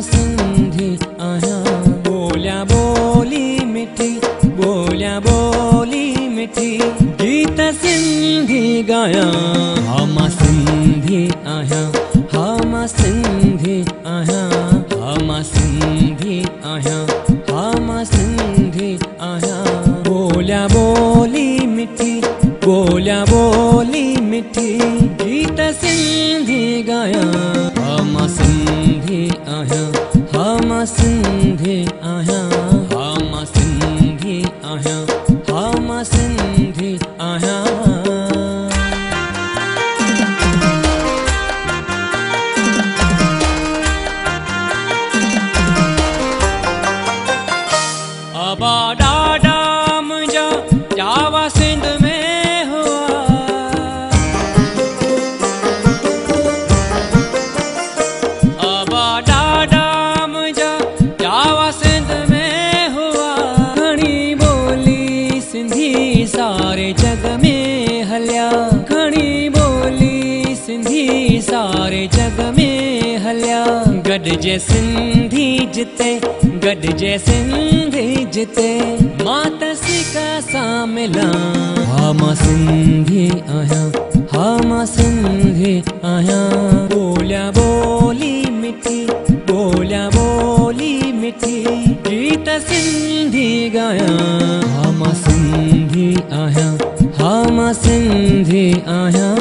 सिंधी आहियां। बोलियां ॿोली मिठी, बोलियां ॿोली मिठी, गीत सिंधी गायां। हा मां सिंधी आहियां, हा मां सिंधी आहियां, हा मां सिंधी आहियां, हा मां सिंधी आहियां। बोलियां ॿोली मिठी, बोलियां ॿोली मिठी, गीत सिंधी गायां। हा मां सिंधी आहियां, हा मां सिंधी आहियां, हा मां सिंधी आहियां, हा मां सिंधी आहियां। अबा ॾाॾा मुंहिंजा जावा सिंध में हुआ। अबा ॾाॾा मुंहिंजा जावा सिंध में हुआ। घणी ॿोली सिंधी सारे जग में हलिया, घणी ॿोली सिंधी सारे जग में हलिया। गॾिजे सिंधी जिते, गॾिजे सिंधी जिते, मां त सिक सां मिलां। हा मां सिंधी आहियां, हा मां सिंधी आहियां। बोलियां ॿोली मिठी, बोलियां ॿोली मिठी, गीत सिंधी गायां। हा मां सिंधी आहियां, हा मां सिंधी आहियां।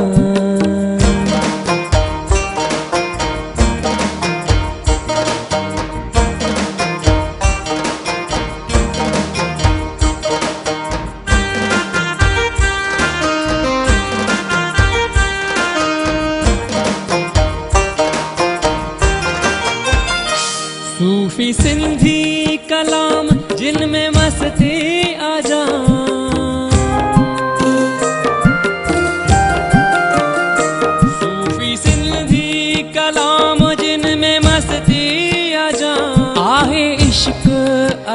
सूफी सिंधी कलाम जिनमें मस्ती आ जा। सूफी सिंधी कलाम जिनमें मस्ती आ जा। आहे इश्क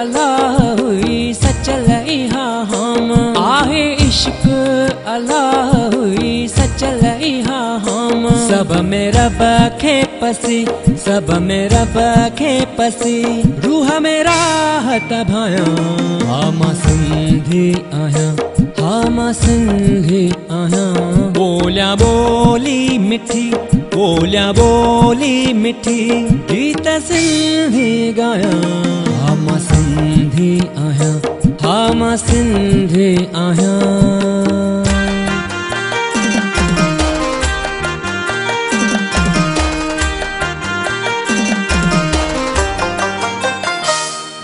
अल्लाह हुई सचल इहा हम, आहे इश्क अल्लाह हुई सचल इहा हम। सब में रब खे पसी, सब में रब खे पसी, रूह में राहत भायां। हा मां सिंधी आहियां, हा मां सिंधी आहियां। बोलियां ॿोली मिठी, बोलियां ॿोली मिठी, गीत सिंधी गायां। हा मां सिंधी आहियां, हा मां सिंधी आहियां।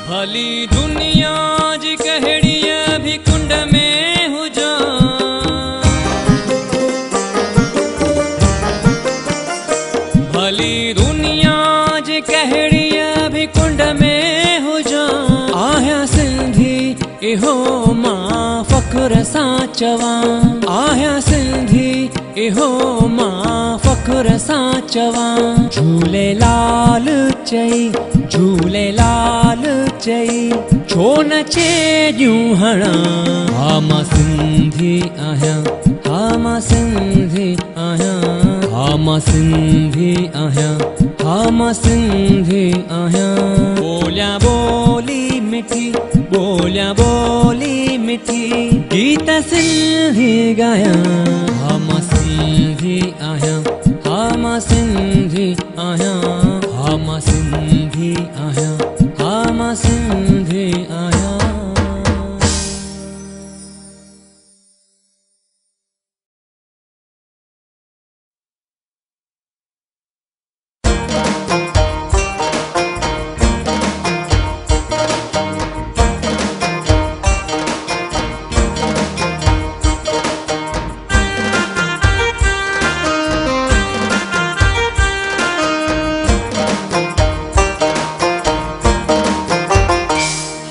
भली दुनिया जी कहिड़ी भी कुंड में हुजां। भली दुनिया जी कहिड़ी भी कुंड में हुजां। आहियां सिंधी इहो मां फ़ख्र सां चवां। आहियां सिंधी इहो मां फ़ख्र सां चवां। झूलेलाल चई, झूलेलाल चई, छो न छेॼूं हणां। हा मां सिंधी आहियां, हा मां सिंधी आहियां, हा मां सिंधी आहियां, हा मां सिंधी आहियां। बोलियां ॿोली मिठी, बोलियां ॿोली मिठी, गीत सिंधी गायां। हा मां सिंधी आहियां, हा मां सिंधी आहियां, हा मां सिंधी आहियां, हा मां सिंधी आहियां।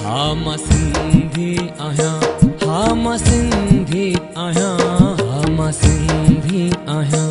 हा मां सिंधी आहियां, हा मां सिंधी आहियां, हा मां सिंधी आहियां।